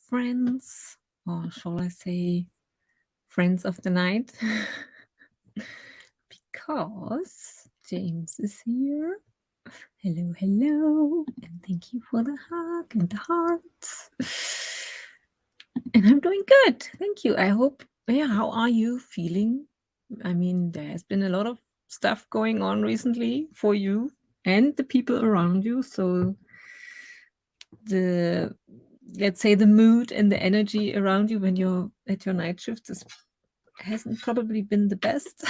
friends, or shall I say friends of the night, because James is here. Hello, hello, and thank you for the hug and the hearts. And I'm doing good, thank you. I hope, how are you feeling? I mean, there has been a lot of stuff going on recently for you and the people around you, so let's say the mood and the energy around you when you're at your night shift hasn't probably been the best.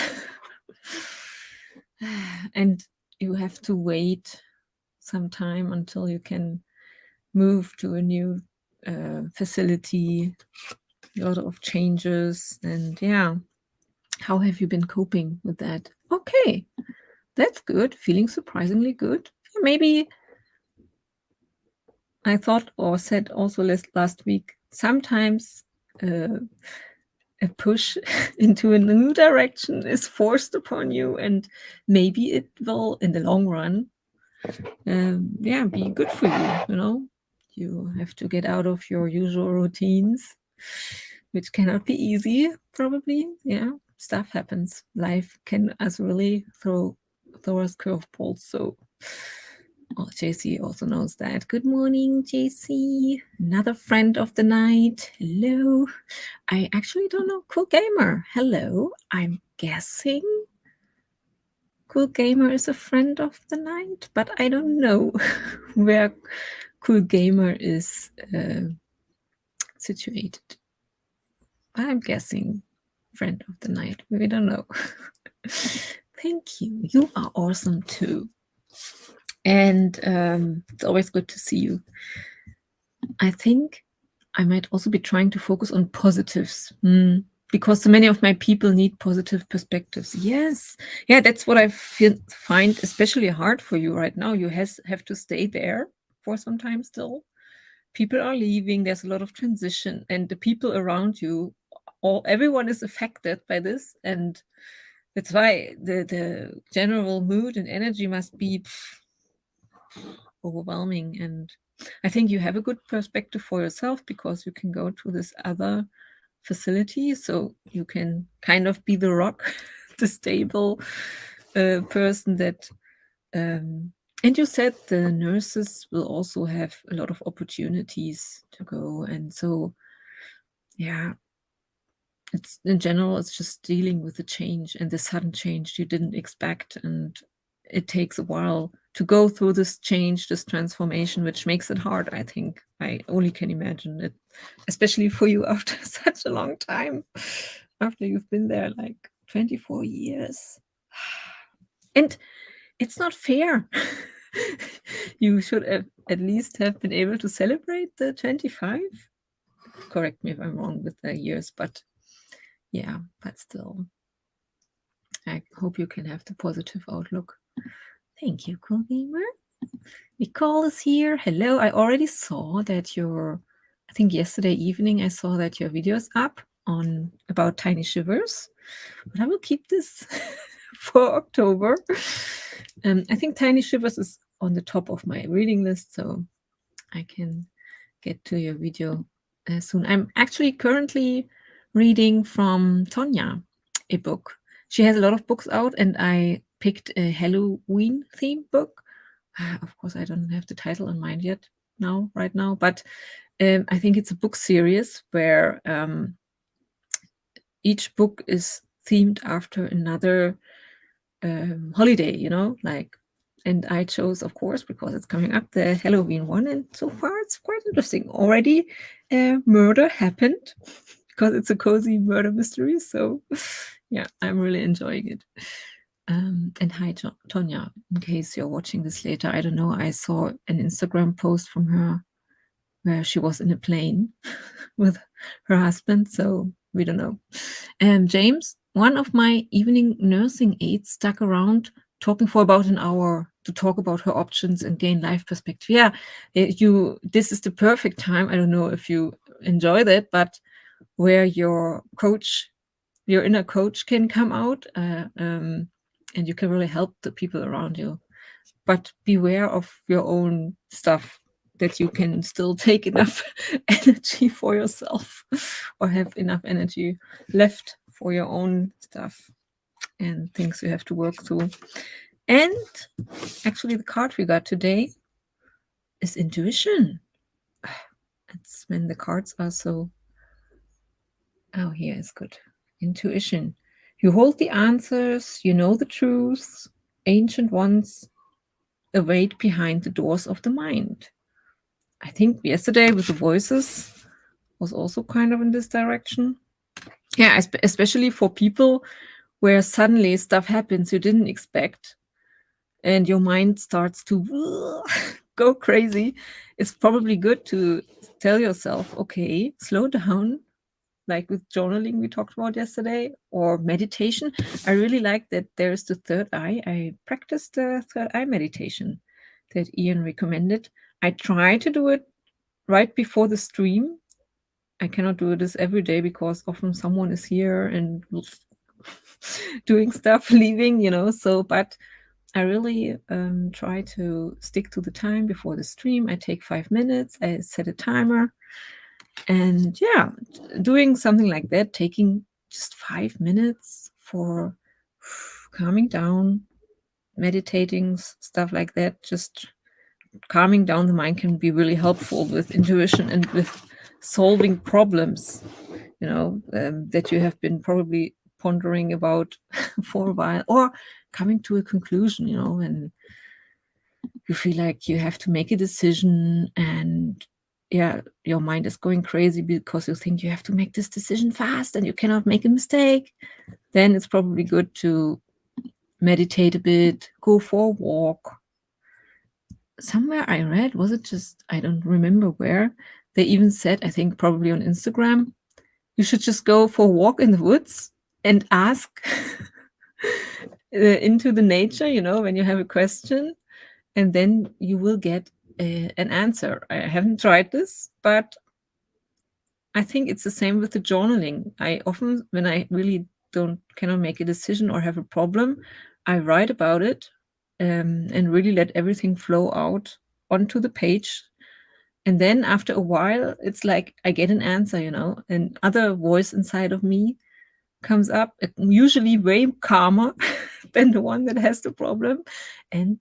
And you have to wait some time until you can move to a new facility, a lot of changes, and how have you been coping with that? Okay, that's good, feeling surprisingly good. Maybe I thought or said also last week, sometimes a push into a new direction is forced upon you, and maybe it will, in the long run, be good for you. You have to get out of your usual routines, which cannot be easy, probably. Stuff happens. Life can really throw us curveballs. So JC also knows that. Good morning, JC. Another friend of the night. Hello. I actually don't know. Cool Gamer. Hello. I'm guessing Cool Gamer is a friend of the night, but I don't know where Cool Gamer is situated. I'm guessing friend of the night. We don't know. Thank you. You are awesome too. And it's always good to see you. I think I might also be trying to focus on positives, because so many of my people need positive perspectives. Yes. Yeah, that's what I find especially hard for you right now. You have to stay there for some time still. People are leaving. There's a lot of transition, and the people around you, everyone is affected by this. And that's why the general mood and energy must be overwhelming. And I think you have a good perspective for yourself because you can go to this other facility, so you can kind of be the rock, the stable person that and you said the nurses will also have a lot of opportunities to go, and so it's in general, it's just dealing with the change and the sudden change you didn't expect, and it takes a while to go through this change, this transformation, which makes it hard. I think I only can imagine it, especially for you after such a long time, after you've been there like 24 years. And it's not fair. You should at least have been able to celebrate the 25. Correct me if I'm wrong with the years, but still, I hope you can have the positive outlook. Thank you, Cool Gamer. Nicole is here. Hello. I already saw that I think yesterday evening I saw that your video is up about tiny shivers, but I will keep this for October. I think tiny shivers is on the top of my reading list, so I can get to your video soon. I'm actually currently reading from Tonja, a book. She has a lot of books out, and I picked a Halloween themed book. Of course, I don't have the title in mind yet right now, but I think it's a book series where each book is themed after another holiday, and I chose, of course, because it's coming up, the Halloween one, and so far it's quite interesting. Already murder happened because it's a cozy murder mystery, so I'm really enjoying it. And hi, Tonja, in case you're watching this later. I don't know, I saw an Instagram post from her where she was in a plane with her husband, so we don't know. James, one of my evening nursing aides, stuck around talking for about an hour to talk about her options and gain life perspective. This is the perfect time. I don't know if you enjoy that, but where your inner coach can come out, and you can really help the people around you. But beware of your own stuff. that you can still take enough energy for yourself or have enough energy left for your own stuff and things you have to work through. And actually, the card we got today is intuition. It's when the cards are so... Oh, here is good. Intuition. You hold the answers, you know the truths, ancient ones await behind the doors of the mind. I think yesterday with the voices was also kind of in this direction. Yeah, especially for people where suddenly stuff happens you didn't expect and your mind starts to go crazy. It's probably good to tell yourself, okay, slow down, like with journaling we talked about yesterday, or meditation. I really like that there's the third eye. I practiced the third eye meditation that Ian recommended. I try to do it right before the stream. I cannot do this every day because often someone is here and doing stuff, leaving, so, but I really try to stick to the time before the stream. I take 5 minutes, I set a timer, and yeah, doing something like that, taking just 5 minutes for calming down, meditating, stuff like that, just calming down the mind can be really helpful with intuition and with solving problems, that you have been probably pondering about for a while, or coming to a conclusion, and you feel like you have to make a decision and yeah, your mind is going crazy because you think you have to make this decision fast and you cannot make a mistake. Then it's probably good to meditate a bit, go for a walk. Somewhere I read, was it just, I don't remember where, they even said, I think probably on Instagram, you should just go for a walk in the woods and ask into the nature, when you have a question, and then you will get an answer. I haven't tried this, but I think it's the same with the journaling. I often, when I really cannot make a decision or have a problem, I write about it and really let everything flow out onto the page. And then after a while, it's like I get an answer, and other voice inside of me comes up, usually way calmer than the one that has the problem, and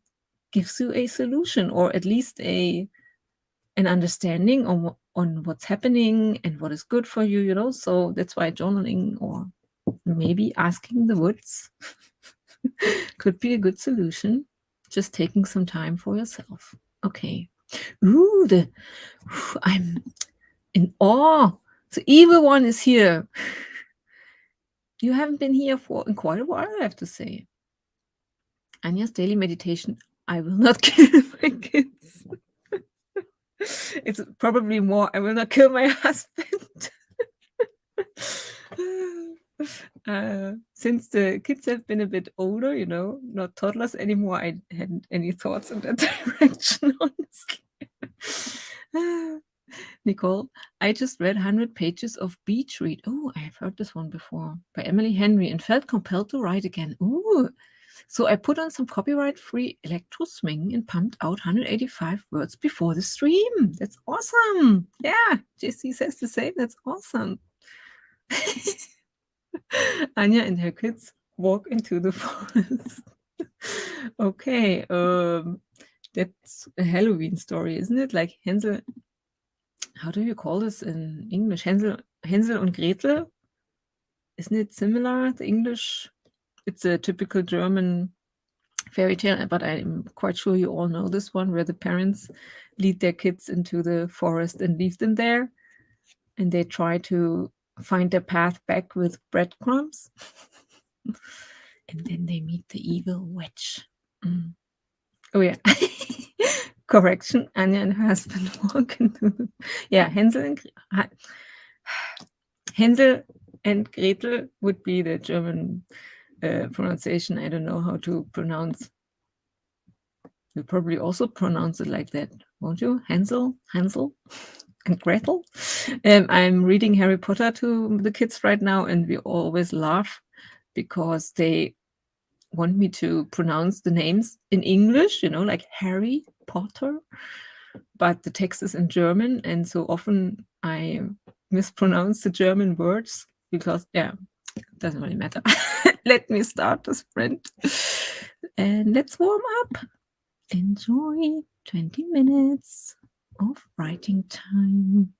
gives you a solution, or at least an understanding on what's happening and what is good for you, so that's why journaling or maybe asking the woods could be a good solution. Just taking some time for yourself. Okay. I'm in awe. The evil one is here. You haven't been here in quite a while, I have to say. Anja's daily meditation. I will not kill my kids. It's probably more, I will not kill my husband. Since the kids have been a bit older, not toddlers anymore, I hadn't any thoughts in that direction, honestly. Nicole, I just read 100 pages of Beach Read. Oh, I've heard this one before, by Emily Henry, and felt compelled to write again. Ooh. So I put on some copyright-free electro swing and pumped out 185 words before the stream. That's awesome. Yeah, JC says the same. That's awesome. Anja and her kids walk into the forest. Okay, that's a Halloween story, isn't it? Like Hansel, how do you call this in English? Hansel and Gretel? Isn't it similar, the English? It's a typical German fairy tale, but I'm quite sure you all know this one, where the parents lead their kids into the forest and leave them there, and they try to find their path back with breadcrumbs. And then they meet the evil witch. Oh yeah. Correction, Anja and her husband walk into the... Yeah, Hansel and Gretel would be the German pronunciation. I don't know how to pronounce. You probably also pronounce it like that, won't you? Hansel and Gretel. I'm reading Harry Potter to the kids right now, and we always laugh because they want me to pronounce the names in English, like Harry Potter. but the text is in German, and so often I mispronounce the German words because, yeah, it doesn't really matter. Let me start the sprint, and let's warm up. Enjoy 20 minutes of writing time.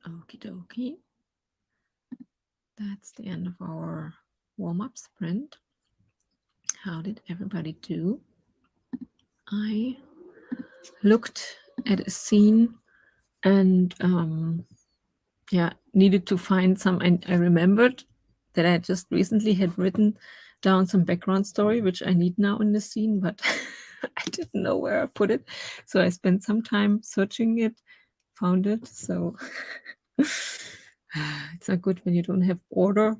Okie dokie. That's the end of our warm-up sprint. How did everybody do? I looked at a scene and needed to find some. I remembered that I just recently had written down some background story, which I need now in the scene, but I didn't know where I put it. So I spent some time searching it, found it. So it's not good when you don't have order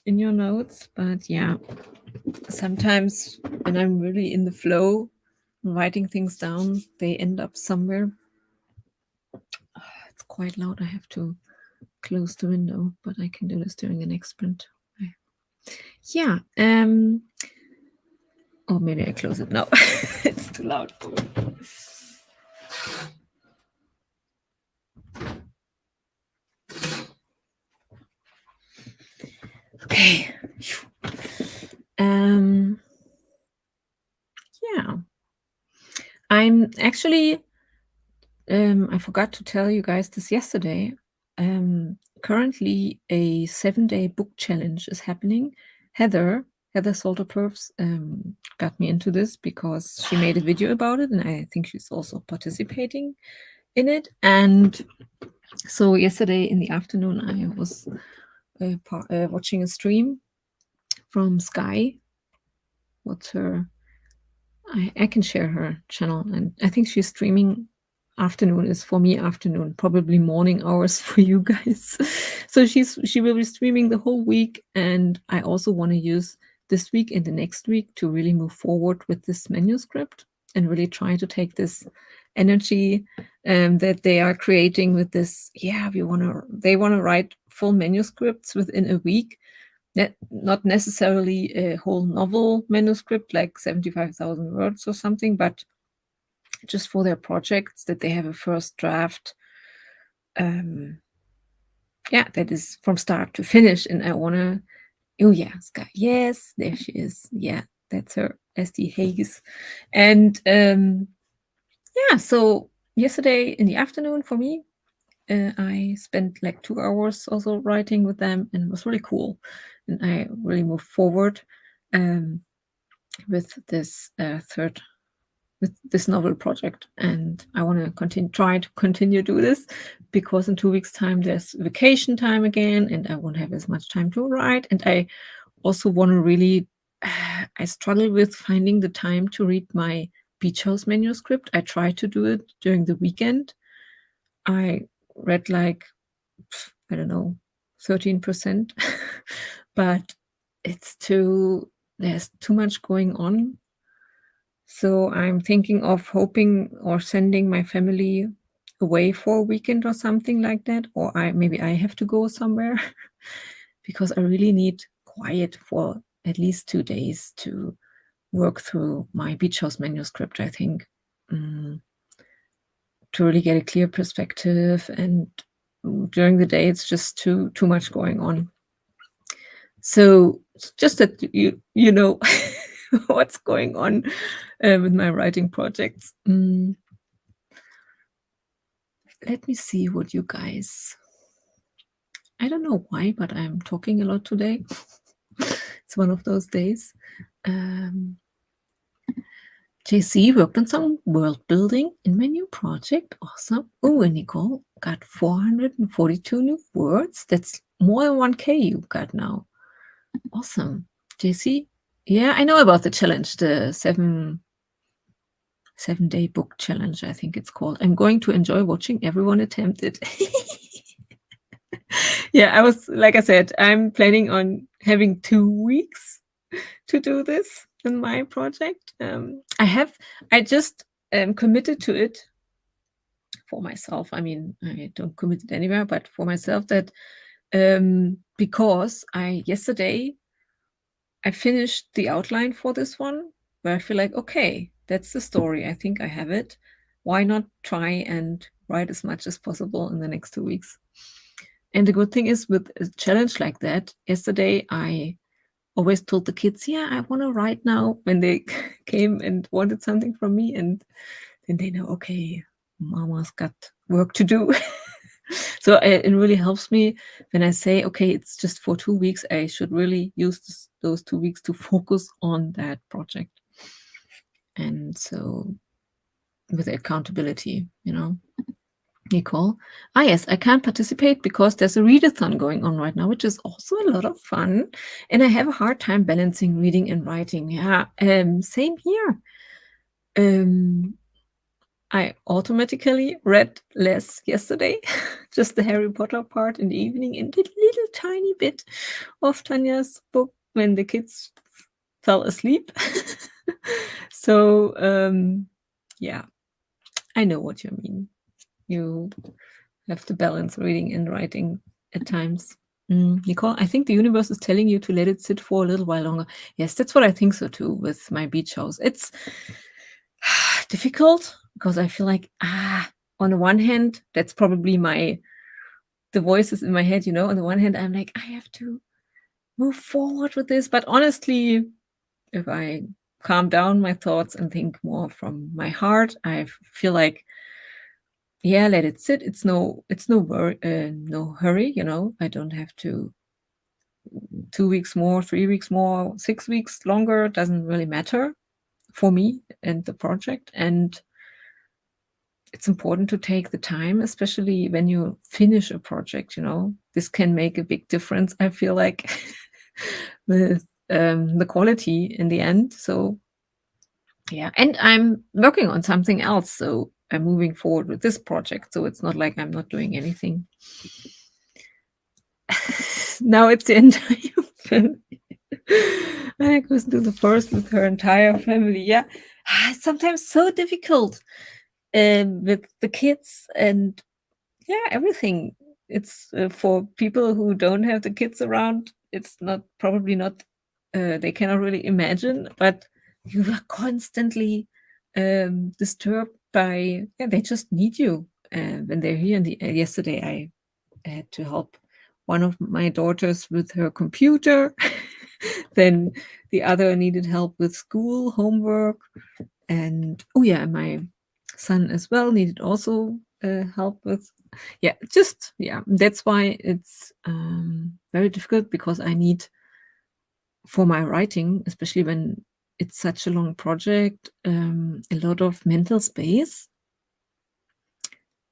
in your notes, but yeah, sometimes when I'm really in the flow, writing things down, they end up somewhere. It's quite loud. I have to close the window, but I can do this during the next sprint. Yeah. Or maybe I close it now. It's too loud. Okay. Yeah. I'm actually, I forgot to tell you guys this yesterday. Currently, a 7-day book challenge is happening. Heather Salterperfs got me into this because she made a video about it, and I think she's also participating in it. And so yesterday in the afternoon, I was watching a stream from Sky. What's her? I can share her channel, and I think she's streaming. Afternoon is for me afternoon, probably morning hours for you guys. So she will be streaming the whole week, and I also want to use this week and the next week to really move forward with this manuscript and really try to take this energy that they are creating with this. Yeah, they want to write full manuscripts within a week. Not necessarily a whole novel manuscript like 75,000 words or something, but just for their projects that they have a first draft. That is from start to finish. And I want to, oh yeah, Sky, yes, there she is. Yeah, that's her, SD Hayes. And so yesterday in the afternoon for me, I spent like 2 hours also writing with them, and it was really cool. And I really moved forward with this with this novel project, and I want to try to continue do this, because in 2 weeks time there's vacation time again, and I won't have as much time to write. And I also want to really I struggle with finding the time to read my beach house manuscript. I try to do it during the weekend. I read like, I don't know, 13%, but there's too much going on. So I'm thinking of hoping or sending my family away for a weekend or something like that. Or maybe I have to go somewhere because I really need quiet for at least 2 days to work through my beach house manuscript, I think, to really get a clear perspective. And during the day, it's just too much going on. So just that you know what's going on with my writing projects. Let me see what you guys. I don't know why, but I'm talking a lot today. It's one of those days. JC worked on some world building in my new project. Awesome. Oh, and Nicole got 442 new words. That's more than 1K you got now. Awesome. JC? Yeah, I know about the challenge, the 7-day book challenge, I think it's called. I'm going to enjoy watching everyone attempt it. Yeah, like I said, I'm planning on having 2 weeks to do this in my project. I just committed to it for myself. I mean, I don't commit it anywhere, but for myself, that because yesterday I finished the outline for this one, where I feel like, okay, that's the story. I think I have it. Why not try and write as much as possible in the next 2 weeks? And the good thing is, with a challenge like that, yesterday I always told the kids, yeah, I want to write now, when they came and wanted something from me. And then they know, okay, mama's got work to do. So it really helps me when I say, okay, it's just for 2 weeks. I should really use those 2 weeks to focus on that project. And so with accountability, Nicole. Ah, yes, I can't participate because there's a readathon going on right now, which is also a lot of fun. And I have a hard time balancing reading and writing. Yeah, same here. Um, I automatically read less yesterday, just the Harry Potter part in the evening and a little tiny bit of Tanya's book when the kids fell asleep. So, yeah, I know what you mean. You have to balance reading and writing at times. Nicole, I think the universe is telling you to let it sit for a little while longer. Yes, that's what I think so too with my beach house. It's difficult because I feel like, on the one hand, that's probably the voices in my head, on the one hand, I'm like, I have to move forward with this. But honestly, if I calm down my thoughts and think more from my heart, I feel like, yeah, let it sit. No hurry, I don't have to 2 weeks more, 3 weeks more, 6 weeks longer, doesn't really matter for me and the project. And it's important to take the time, especially when you finish a project, this can make a big difference, I feel like, with the quality in the end. So yeah, and I'm working on something else, so I'm moving forward with this project, so it's not like I'm not doing anything. Now it's the entire family. I goes to the forest with her entire family. Yeah, it's sometimes so difficult with the kids and yeah, everything. It's for people who don't have the kids around. It's not probably not. They cannot really imagine, but you are constantly disturbed by. Yeah, they just need you when they're here. Yesterday, I had to help one of my daughters with her computer. Then the other needed help with school homework, and oh yeah, my son as well needed also help with. Yeah, just yeah. That's why it's very difficult because I need for my writing, especially when it's such a long project, a lot of mental space.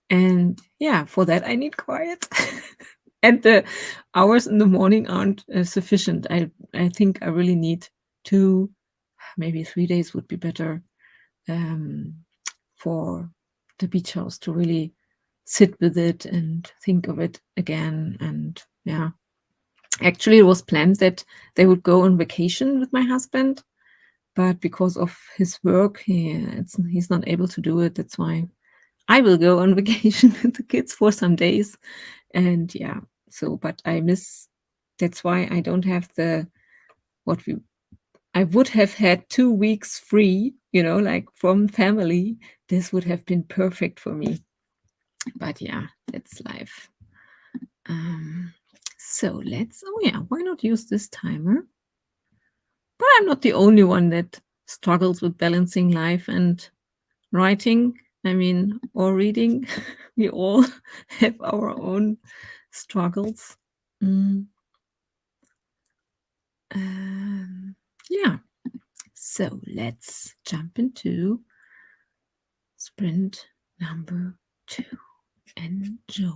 And yeah, for that I need quiet. And the hours in the morning aren't sufficient. I think I really need 2, maybe 3 days would be better, for the beach house to really sit with it and think of it again. And yeah, actually, it was planned that they would go on vacation with my husband, but because of his work, he's not able to do it. That's why I will go on vacation with the kids for some days. And yeah, so, but I miss, that's why I don't have I would have had 2 weeks free, like from family. This would have been perfect for me. But yeah, that's life. So oh yeah, why not use this timer? But I'm not the only one that struggles with balancing life and writing, or reading. We all have our own struggles. Mm, yeah. So let's jump into sprint number 2. Enjoy.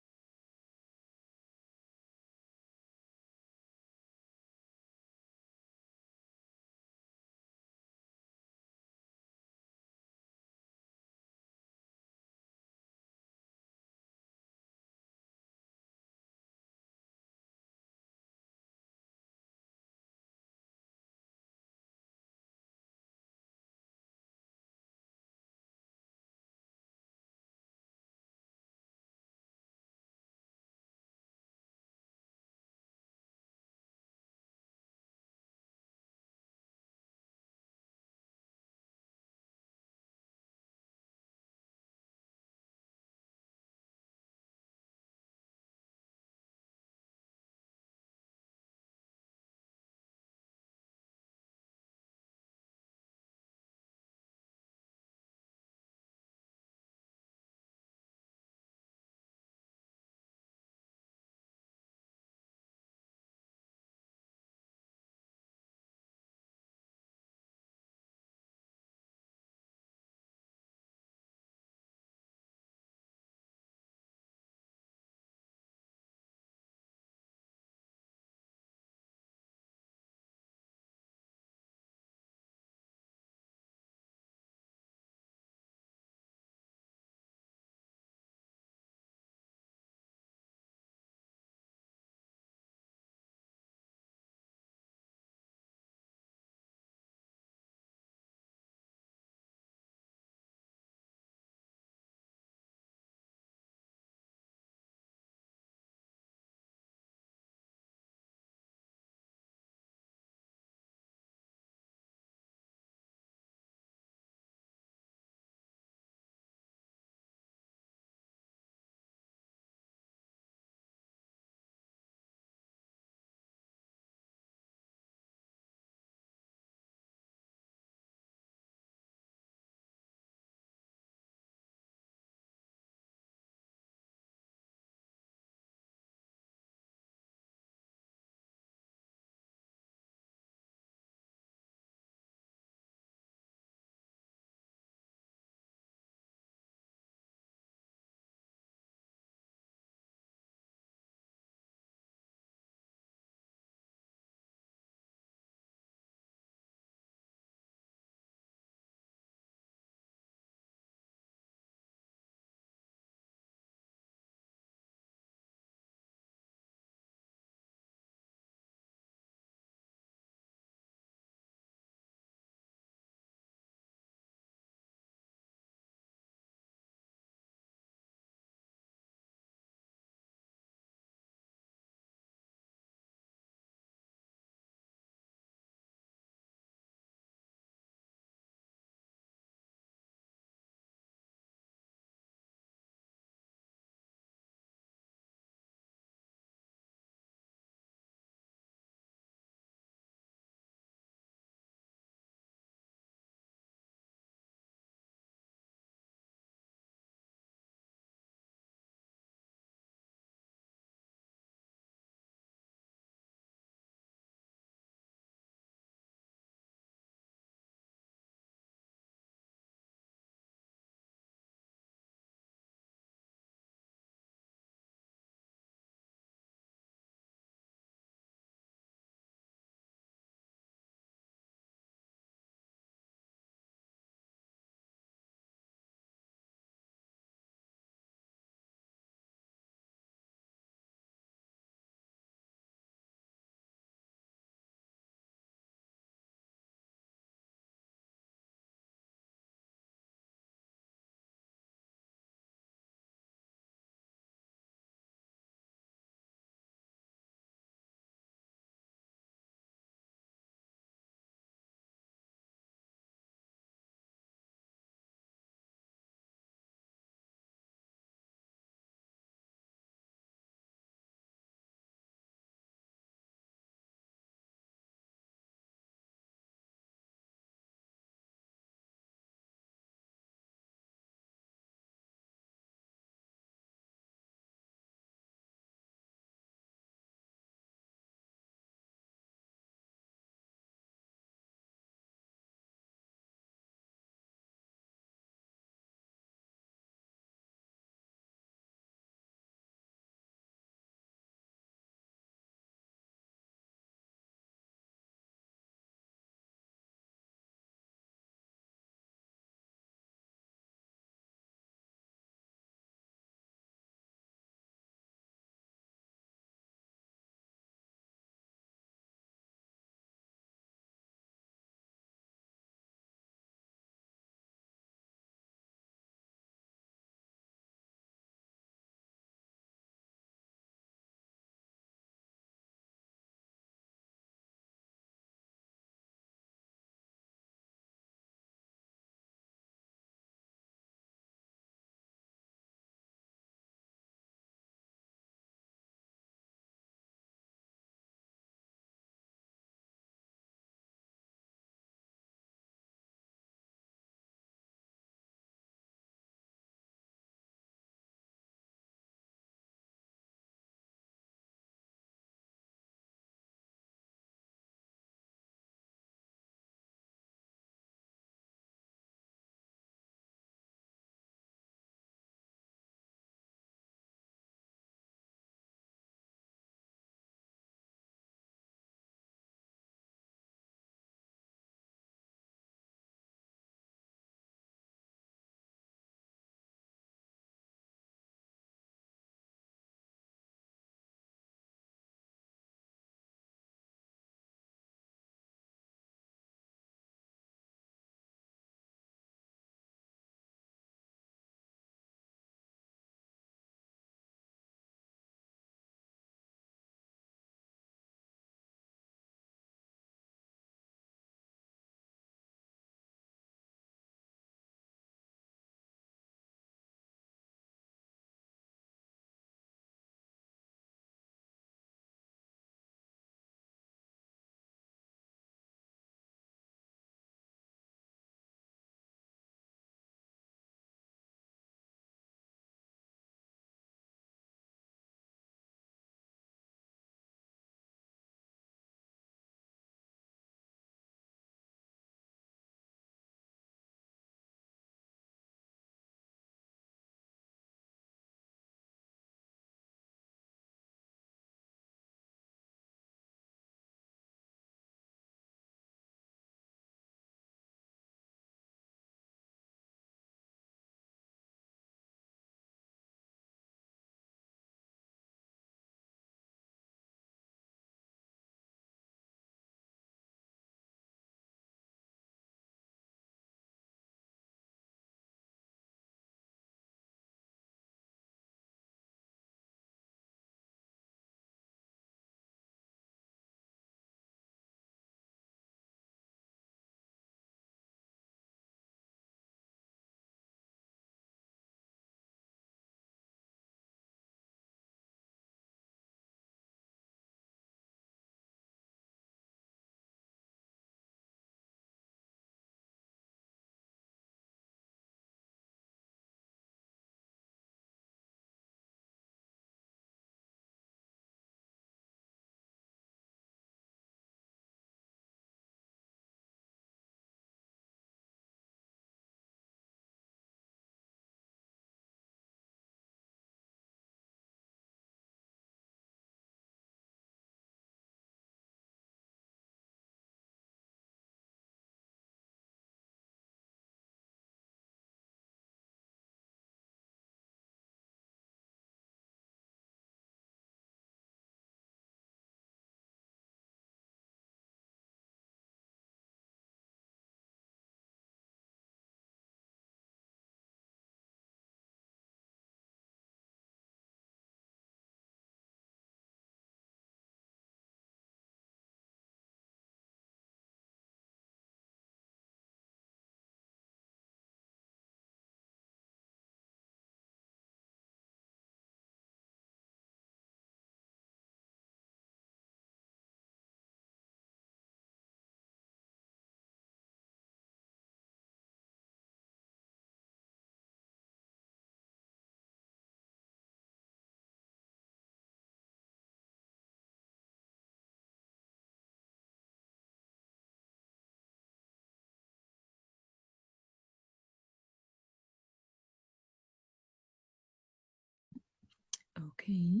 Okay.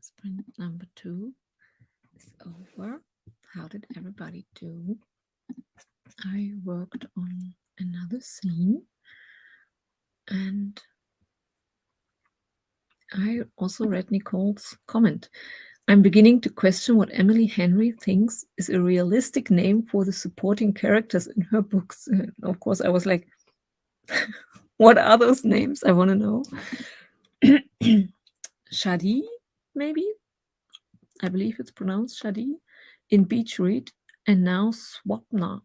Sprint number 2 is over. How did everybody do? I worked on another scene, and I also read Nicole's comment. I'm beginning to question what Emily Henry thinks is a realistic name for the supporting characters in her books. Of course, I was like, what are those names? I want to know. Shadi, maybe? I believe it's pronounced Shadi in Beach Read, and now Swapna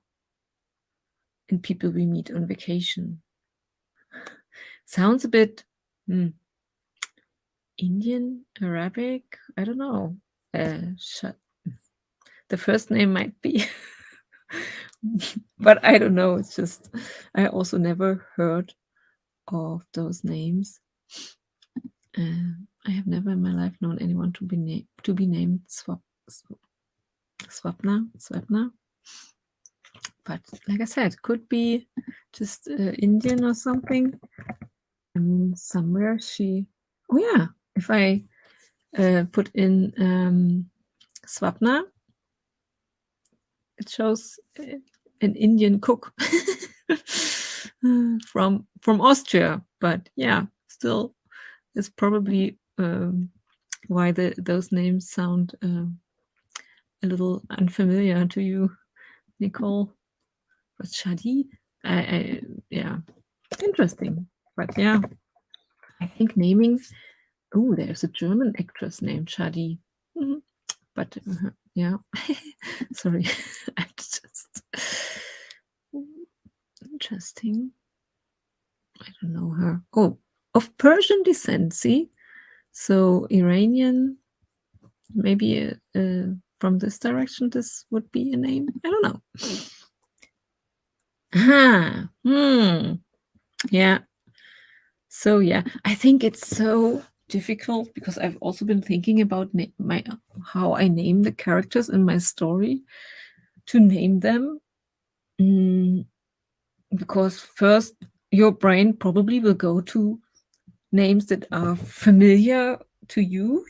in People We Meet on Vacation. Sounds a bit Indian, Arabic, I don't know. The first name might be, but I don't know. It's just, I also never heard of those names. I have never in my life known anyone to be named Swapna. But like I said, could be just Indian or something. I mean, somewhere she. Oh yeah, if I put in Swapna, it shows an Indian cook from Austria. But yeah, still, it's probably why those names sound a little unfamiliar to you, Nicole. But Shadi, yeah, interesting. But yeah, I think naming. Oh, there's a German actress named Shadi. But yeah, sorry, I'm just interesting. I don't know her. Oh, of Persian descent. See, so Iranian. Maybe from this direction, this would be a name. I don't know. Yeah. So yeah, I think it's so difficult because I've also been thinking about how I name the characters in my story, to name them, because first your brain probably will go to names that are familiar to you,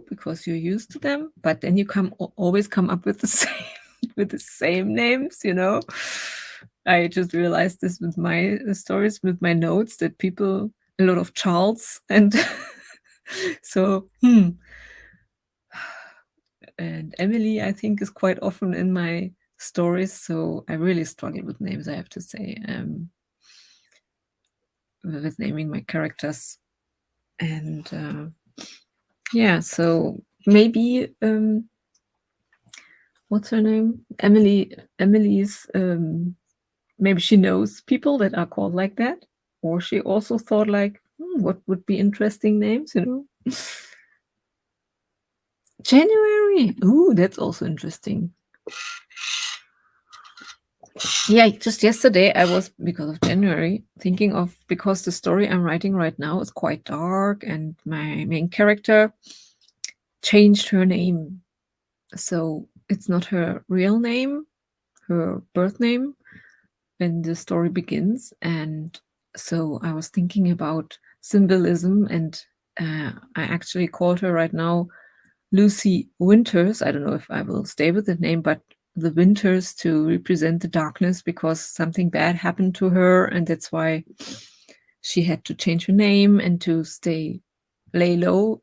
because you're used to them, but then you always come up with the same names. I just realized this with my stories, with my notes, that people, a lot of Charles, and so and Emily, I think, is quite often in my stories, so I really struggle with names, I have to say, with naming my characters. And yeah, so maybe what's her name? Emily's maybe she knows people that are called like that, or she also thought like, what would be interesting names, January. Ooh, that's also interesting. Yeah, just yesterday I was, because of January, thinking of, because the story I'm writing right now is quite dark, and my main character changed her name. So it's not her real name, her birth name, when the story begins. And so I was thinking about symbolism, and I actually called her right now Lucy Winters. I don't know if I will stay with the name, but the Winters, to represent the darkness, because something bad happened to her, and that's why she had to change her name and to lay low,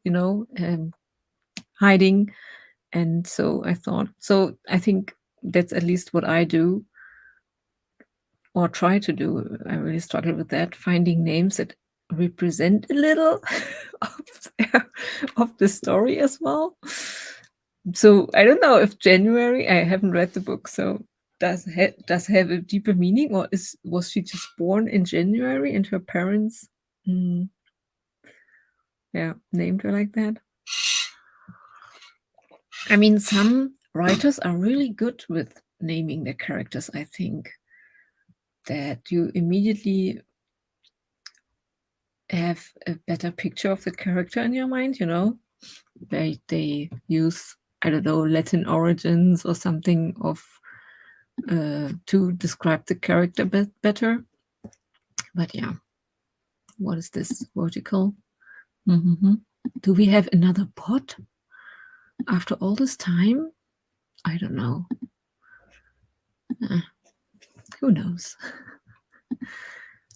hiding. And so I think that's at least what I do, or try to do. I really struggle with that, finding names that represent a little of the story as well. So I don't know if January, I haven't read the book, so does have a deeper meaning, or was she just born in January and her parents named her like that? I mean, some writers are really good with naming their characters, I think, that you immediately have a better picture of the character in your mind, they use, I don't know, Latin origins or something to describe the character better. But yeah, what is this vertical? Do we have another bot after all this time? I don't know. Who knows?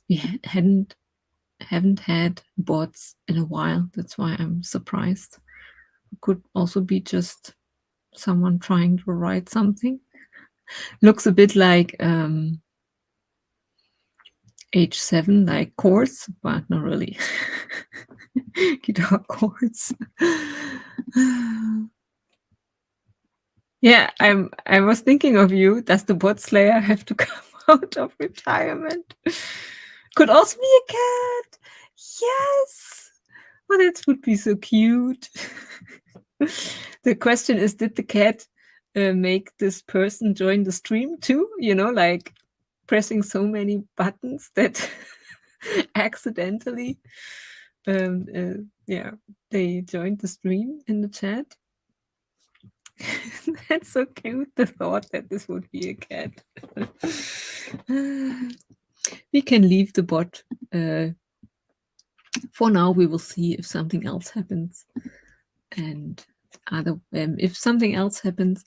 We haven't had bots in a while. That's why I'm surprised. It could also be just someone trying to write something. Looks a bit like H7, like chords, but not really. Guitar chords. Yeah, I was thinking of you. Does the bot slayer have to come out of retirement? Could also be a cat. Yes. Well, that would be so cute. The question is, did the cat make this person join the stream too? You know, like pressing so many buttons that accidentally, yeah, they joined the stream in the chat. That's so cute, the thought that this would be a cat. We can leave the bot. For now, we will see if something else happens. And if something else happens,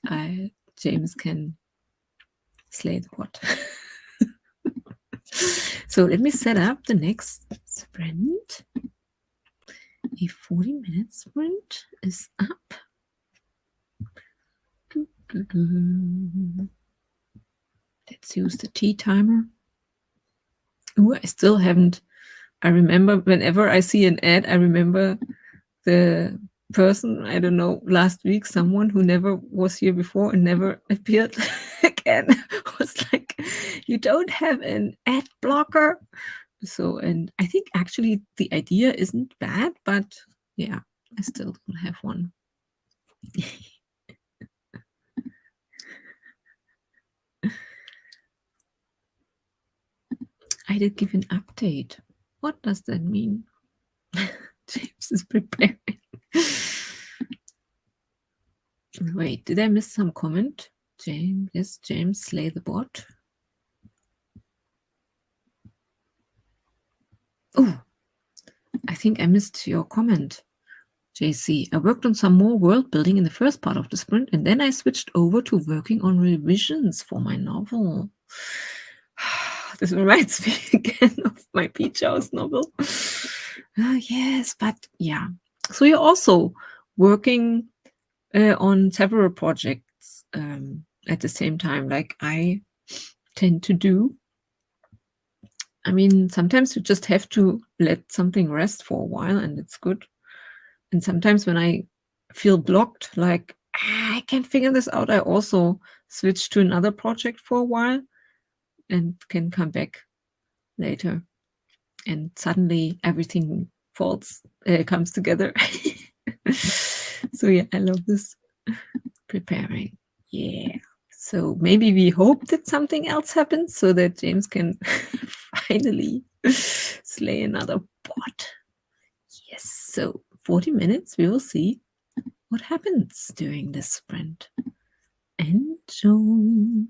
James can slay the bot. So let me set up the next sprint. A 40-minute sprint is up. Let's use the tea timer. Oh, I still haven't. I remember whenever I see an ad, I remember the person, I don't know, last week, someone who never was here before and never appeared again was like, you don't have an ad blocker. So, and I think actually the idea isn't bad, but yeah, I still don't have one. I did give an update. What does that mean? James is preparing. Wait, did I miss some comment? James, yes, James, slay the bot. Oh, I think I missed your comment, JC. I worked on some more world building in the first part of the sprint, and then I switched over to working on revisions for my novel. This reminds me again of my Beach House novel. Yes, but yeah. So you're also working on several projects at the same time, like I tend to do. I mean, sometimes you just have to let something rest for a while, and it's good. And sometimes when I feel blocked, like I can't figure this out, I also switch to another project for a while and can come back later. And suddenly everything comes together. So yeah, I love this preparing. Yeah. So maybe we hope that something else happens so that James can finally slay another bot. Yes. So 40 minutes, we will see what happens during this sprint. Enjoy.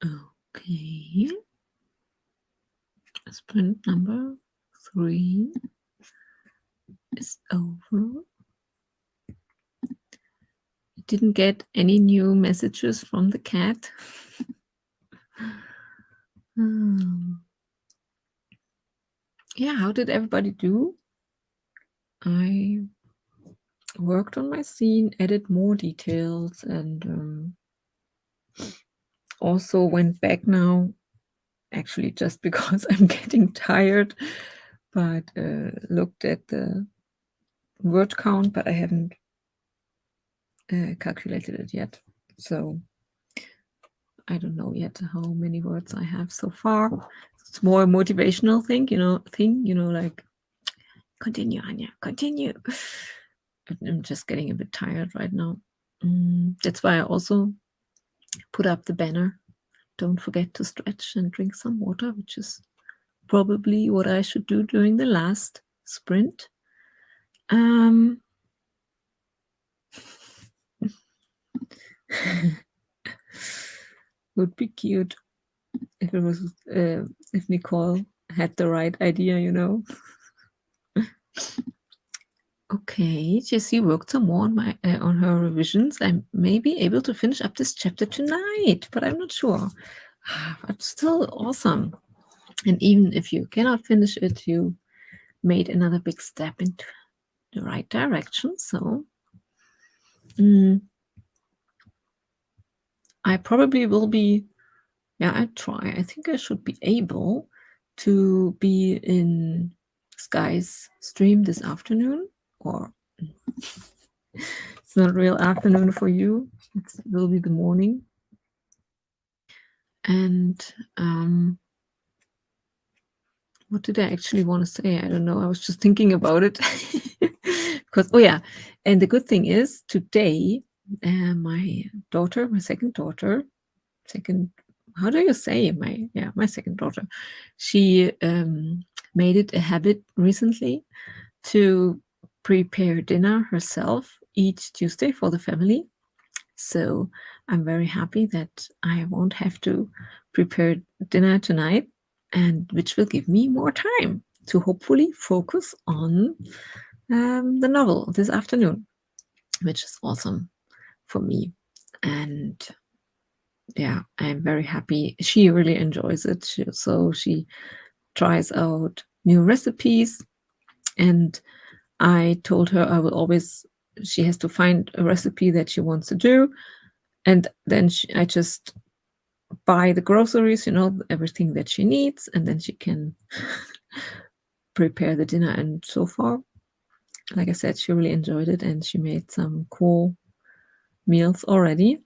Okay. Sprint number 3 is over. Didn't get any new messages from the cat. Yeah, how did everybody do? I worked on my scene, added more details, and also went back now, actually just because I'm getting tired, but looked at the word count, but I haven't calculated it yet. So I don't know yet how many words I have so far. It's more a motivational thing, like continue, Anja, continue. I'm just getting a bit tired right now. That's why I also put up the banner. Don't forget to stretch and drink some water, which is probably what I should do during the last sprint. Would be cute if it was if Nicole had the right idea. Okay, Jessie worked some more on her revisions. I may be able to finish up this chapter tonight, but I'm not sure. But still awesome. And even if you cannot finish it, you made another big step into the right direction. So I probably will be, I try. I think I should be able to be in Sky's stream this afternoon, or it's not real afternoon for you. It will be the morning. And what did I actually want to say? I don't know. I was just thinking about it. Because, and the good thing is today, my second daughter, how do you say my second daughter, she made it a habit recently to prepare dinner herself each Tuesday for the family. So I'm very happy that I won't have to prepare dinner tonight, and which will give me more time to hopefully focus on the novel this afternoon, which is awesome for me. And I'm very happy. She really enjoys it. So she tries out new recipes, and I told her she has to find a recipe that she wants to do, and then I just buy the groceries, everything that she needs, and then she can prepare the dinner. And so far, like I said, she really enjoyed it, and she made some cool meals already,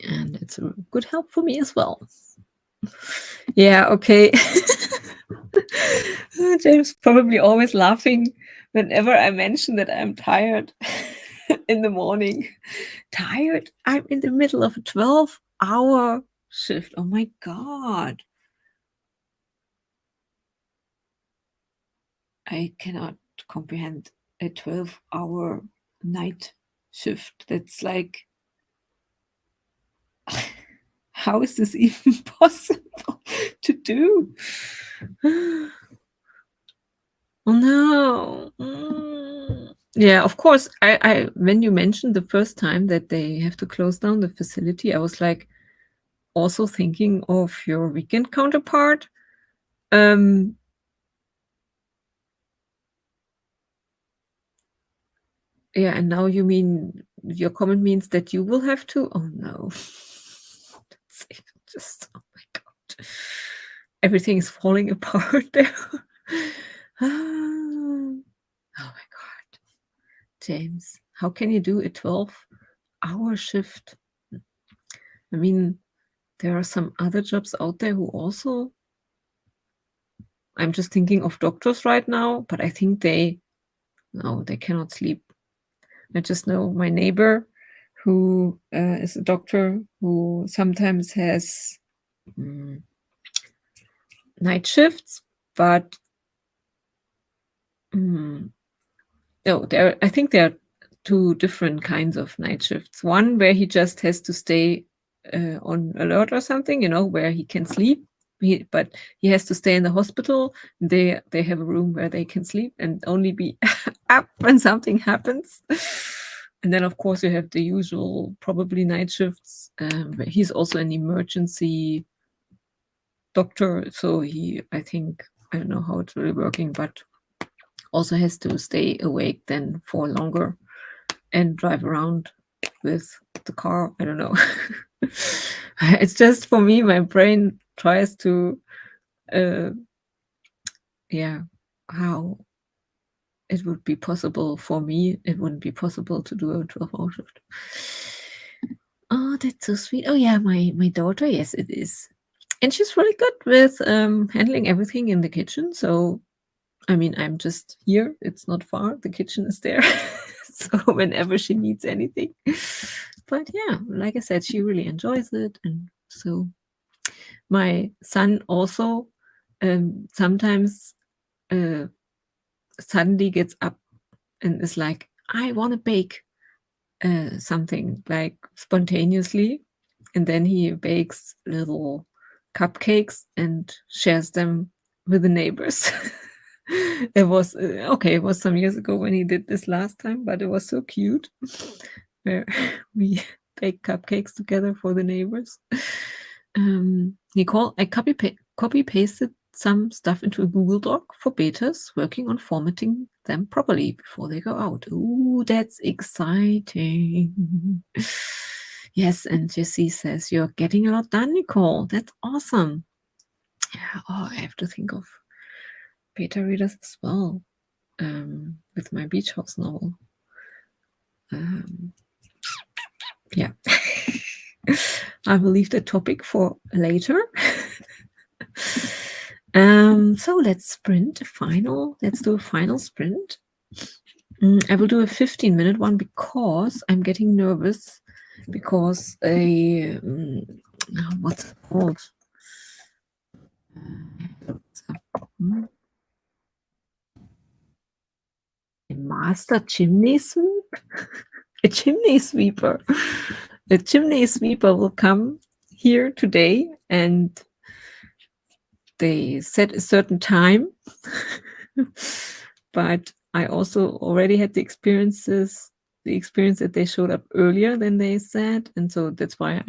and it's a good help for me as well. Yeah, okay. James probably always laughing whenever I mention that I'm tired in the morning. Tired? I'm in the middle of a 12-hour shift. Oh my God. I cannot comprehend a 12-hour night shift. That's like, how is this even possible to do? Oh no. Yeah, of course. I when you mentioned the first time that they have to close down the facility, I was like also thinking of your weekend counterpart. Yeah, and now you mean your comment means that you will have to? Oh no. That's just, oh my God. Everything is falling apart there. Oh my God. James, how can you do a 12-hour shift? I mean, there are some other jobs out there who also, I'm just thinking of doctors right now, but I think they cannot sleep. I just know my neighbor who is a doctor who sometimes has night shifts, but I think there are two different kinds of night shifts. One where he just has to stay on alert or something, you know, where he can sleep. But he has to stay in the hospital. They have a room where they can sleep and only be up when something happens. And then, of course, you have the usual, probably night shifts. But he's also an emergency doctor, so I think, I don't know how it's really working, but also has to stay awake then for longer and drive around with the car. I don't know. It's just, for me, my brain tries to, uh, yeah, how it would be possible for me. It wouldn't be possible to do a 12-hour shift. Oh, that's so sweet. Oh yeah, my daughter, yes, it is. And she's really good with handling everything in the kitchen. So, I mean, I'm just here. It's not far. The kitchen is there. So whenever she needs anything. But yeah, like I said, she really enjoys it. And so my son also sometimes suddenly gets up and is like, I want to bake something, like spontaneously. And then he bakes little cupcakes and shares them with the neighbors. It was okay, it was some years ago when he did this last time, but it was so cute, where we baked cupcakes together for the neighbors. Nicole, I copy pasted some stuff into a Google Doc for betas, working on formatting them properly before they go out. Ooh, that's exciting. Yes, and Jessie says you're getting a lot done, Nicole. That's awesome. Yeah, oh, I have to think of beta readers as well, with my beach house novel. Yeah. I will leave the topic for later. So let's sprint a final. Let's do a final sprint. I will do a 15-minute one because I'm getting nervous because what's it called? A master chimney sweep? A chimney sweeper. A chimney sweeper will come here today, and they set a certain time. But I also already had the experience that they showed up earlier than they said, and so that's why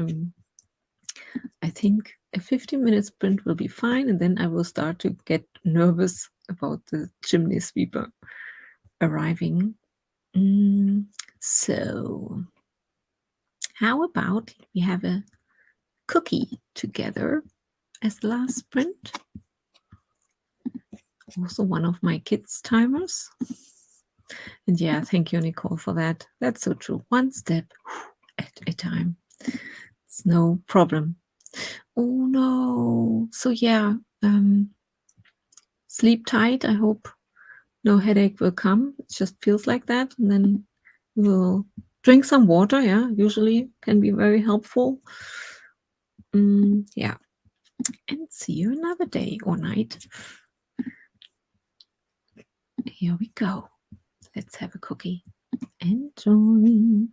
I think a 15-minute sprint will be fine, and then I will start to get nervous about the chimney sweeper arriving. So how about we have a cookie together as the last sprint? Also one of my kids' timers. And yeah, thank you, Nicole, for that. That's so true. One step at a time. It's no problem. Oh no. So yeah, sleep tight. I hope no headache will come. It just feels like that. And then we'll drink some water. Yeah, usually can be very helpful. Yeah. And see you another day or night. Here we go. Let's have a cookie. Enjoy.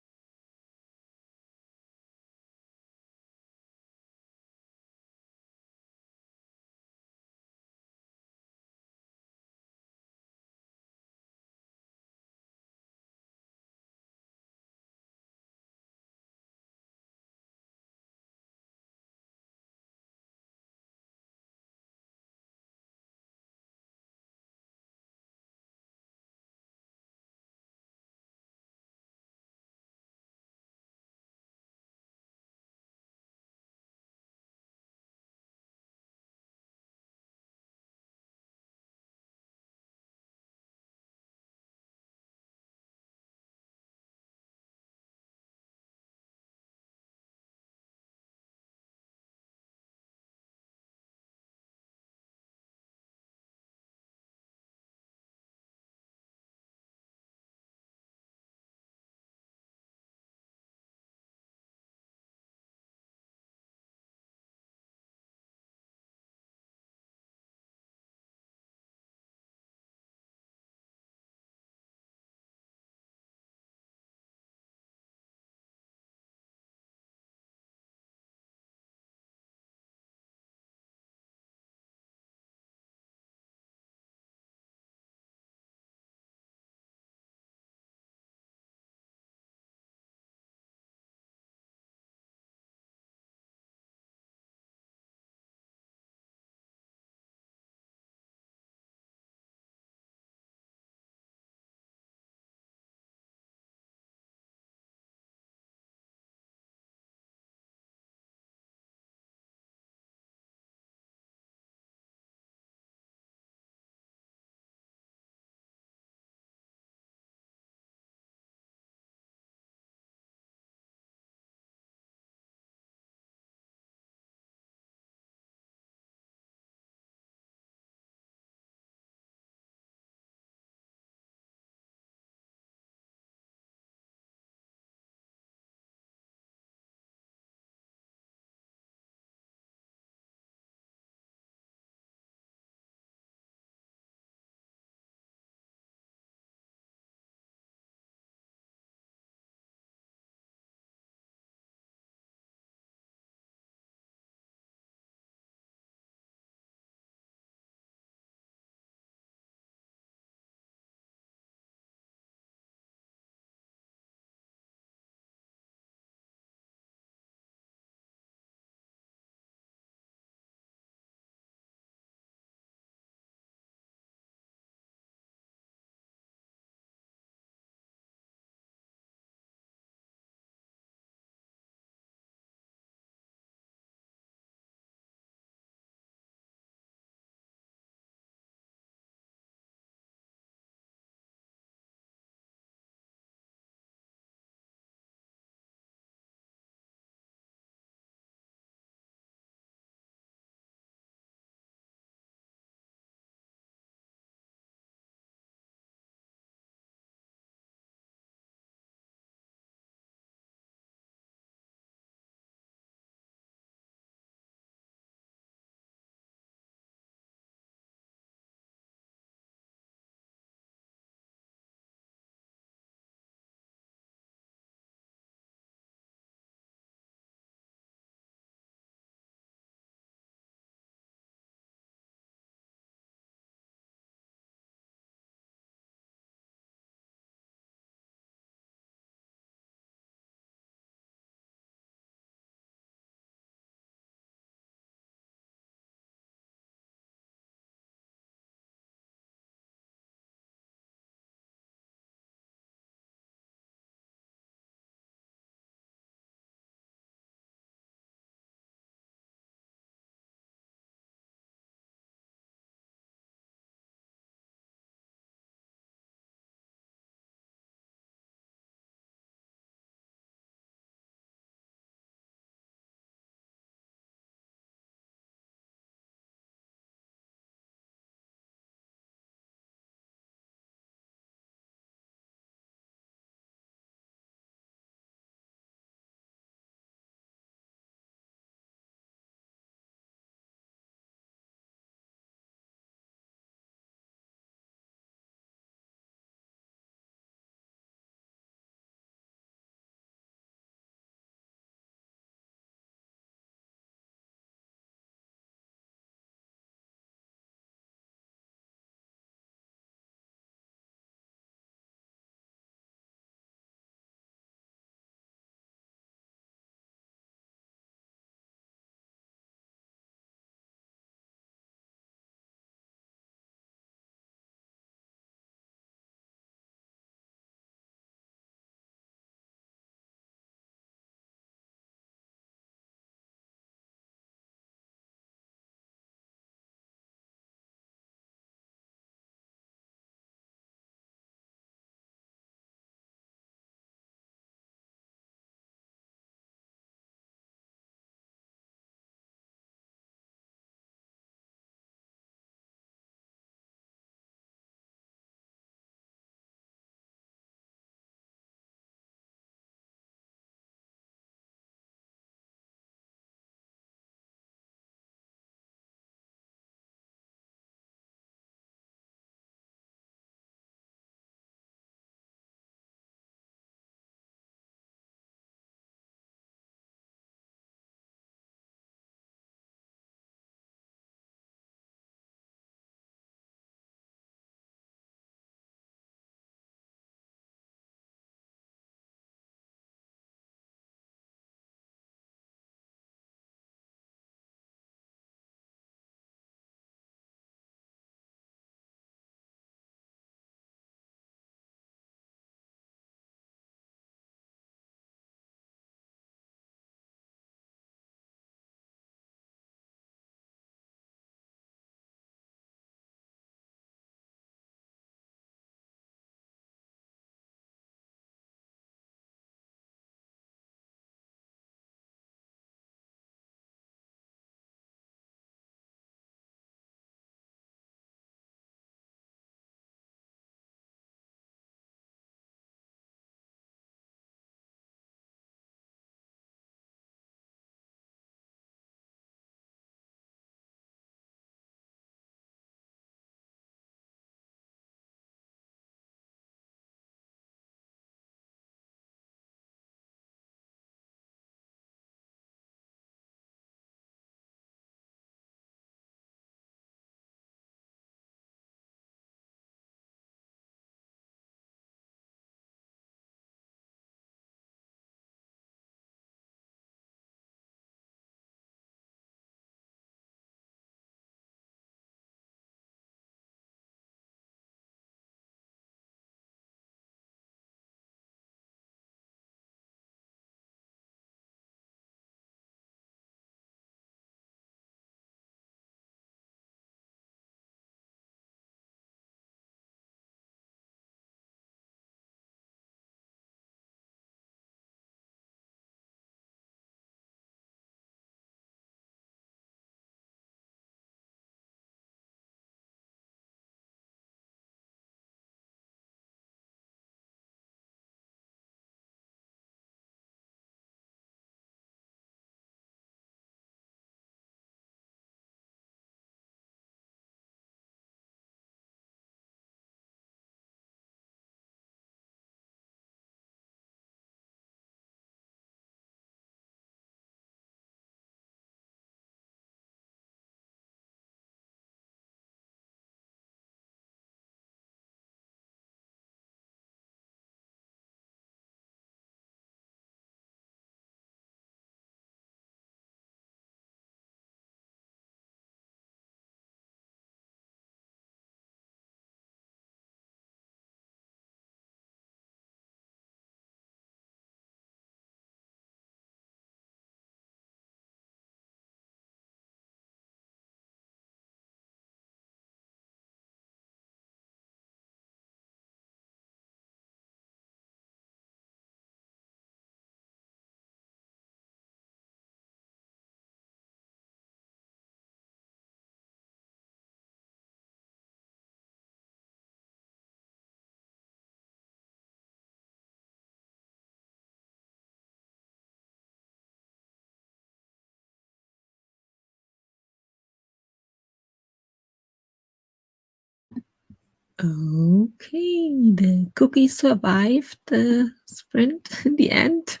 Okay, the cookie survived the sprint in the end.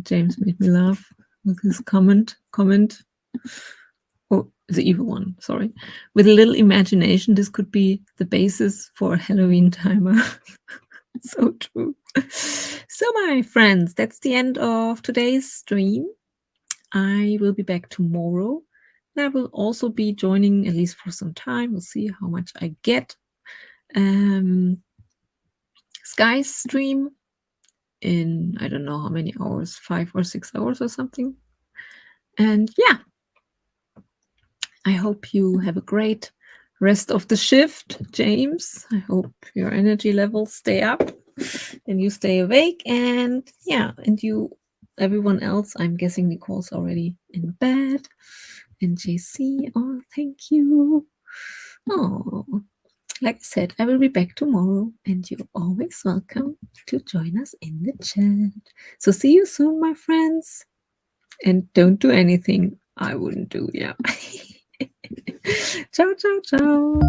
James made me laugh with his comment. Oh, the evil one, sorry. With a little imagination, this could be the basis for a Halloween timer. So true. So, my friends, that's the end of today's stream. I will be back tomorrow. I will also be joining, at least for some time. We'll see how much I get. Sky's stream in, I don't know how many hours, 5 or 6 hours or something. And yeah, I hope you have a great rest of the shift, James. I hope your energy levels stay up and you stay awake. And yeah, and you, everyone else, I'm guessing Nicole's already in bed. And JC, oh, thank you. Oh, like I said, I will be back tomorrow, and you're always welcome to join us in the chat. So see you soon, my friends. And don't do anything I wouldn't do, yeah. Ciao, ciao, ciao.